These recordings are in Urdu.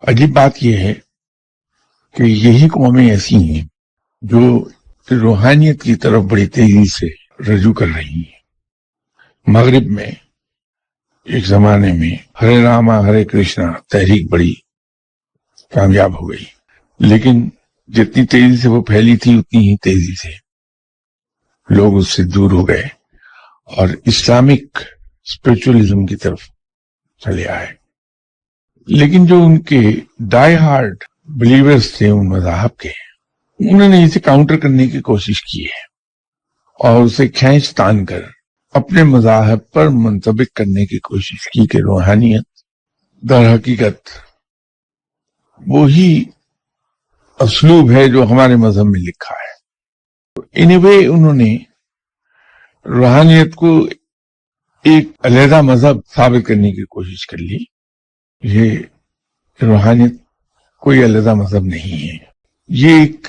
عجیب بات یہ ہے کہ یہی قومیں ایسی ہیں جو روحانیت کی طرف بڑی تیزی سے رجوع کر رہی ہیں۔ مغرب میں ایک زمانے میں ہرے راما ہرے کرشنا تحریک بڑی کامیاب ہو گئی، لیکن جتنی تیزی سے وہ پھیلی تھی اتنی ہی تیزی سے لوگ اس سے دور ہو گئے اور اسلامک اسپرچولزم کی طرف چلے آئے۔ لیکن جو ان کے ڈائی ہارڈ بلیورز تھے ان مذاہب کے، انہوں نے اسے کاؤنٹر کرنے کی کوشش کی ہے اور اسے کھینچ تان کر اپنے مذاہب پر منطبق کرنے کی کوشش کی کہ روحانیت در حقیقت وہی اسلوب ہے جو ہمارے مذہب میں لکھا ہے۔ ان اے وے انہوں نے روحانیت کو ایک علیحدہ مذہب ثابت کرنے کی کوشش کر لی۔ یہ روحانیت کوئی علیحدہ مذہب نہیں ہے، یہ ایک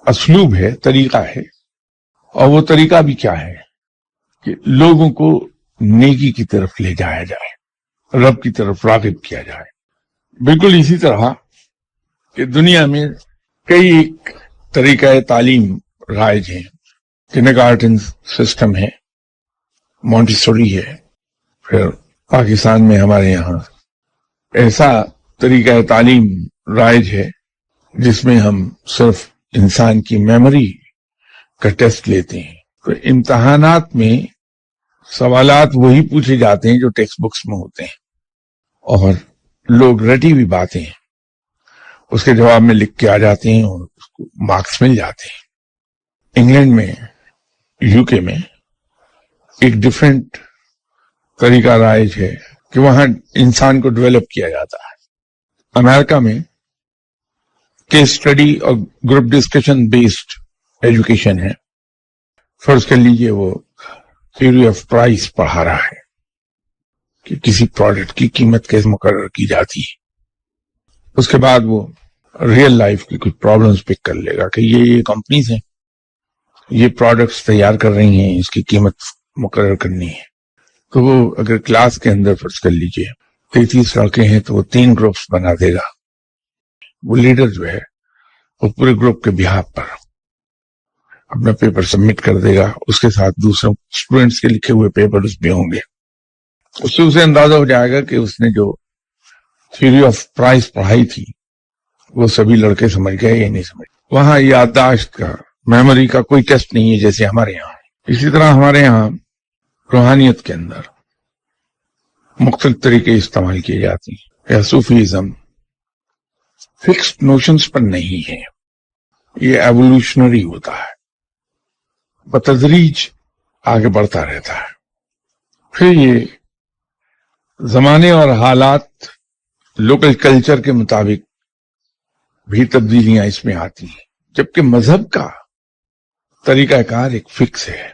اسلوب ہے، طریقہ ہے، اور وہ طریقہ بھی کیا ہے کہ لوگوں کو نیکی کی طرف لے جایا جائے، رب کی طرف راغب کیا جائے۔ بالکل اسی طرح کہ دنیا میں کئی ایک طریقہ تعلیم رائج ہیں، کنڈرگارٹن سسٹم ہے، مونٹیسوری ہے، پھر پاکستان میں ہمارے یہاں ایسا طریقہ تعلیم رائج ہے جس میں ہم صرف انسان کی میموری کا ٹیسٹ لیتے ہیں۔ تو امتحانات میں سوالات وہی پوچھے جاتے ہیں جو ٹیکسٹ بکس میں ہوتے ہیں، اور لوگ رٹی ہوئی باتیں اس کے جواب میں لکھ کے آ جاتے ہیں اور اس کو مارکس مل جاتے ہیں۔ انگلینڈ میں، یو کے میں ایک ڈیفرنٹ طریقہ رائج ہے کہ وہاں انسان کو ڈیولپ کیا جاتا ہے۔ امریکہ میں کیس اسٹڈی اور گروپ ڈسکشن بیسڈ ایجوکیشن ہے۔ فرض کر لیجئے وہ تھیوری آف پرائس پڑھا رہا ہے کہ کسی پروڈکٹ کی قیمت کیسے مقرر کی جاتی ہے۔ اس کے بعد وہ ریئل لائف کی کچھ پرابلمز پک کر لے گا کہ یہ کمپنیز ہیں، یہ پروڈکٹس تیار کر رہی ہیں، اس کی قیمت مقرر کرنی ہے۔ تو وہ اگر کلاس کے اندر فرض کر لیجئے 33 لڑکے ہیں تو وہ 3 گروپس بنا دے گا۔ وہ لیڈر جو ہے وہ پورے گروپ کے بہاف پر اپنا پیپر سبمٹ کر دے گا، اس کے ساتھ دوسروں اسٹوڈنٹس کے لکھے ہوئے پیپرز بھی ہوں گے۔ اس سے اسے اندازہ ہو جائے گا کہ اس نے جو تھیوری آف پرائس پڑھائی تھی وہ سبھی لڑکے سمجھ گئے یا نہیں سمجھ۔ وہاں یادداشت کا، میموری کا کوئی ٹیسٹ نہیں ہے جیسے ہمارے یہاں۔ اسی طرح ہمارے یہاں روحانیت کے اندر مختلف طریقے استعمال کیے جاتے ہیں۔ یا صوفیزم فکسڈ نوشنز پر نہیں ہے، یہ ایوولوشنری ہوتا ہے، بتدریج آگے بڑھتا رہتا ہے۔ پھر یہ زمانے اور حالات، لوکل کلچر کے مطابق بھی تبدیلیاں اس میں آتی ہیں، جبکہ مذہب کا طریقہ کار ایک فکس ہے۔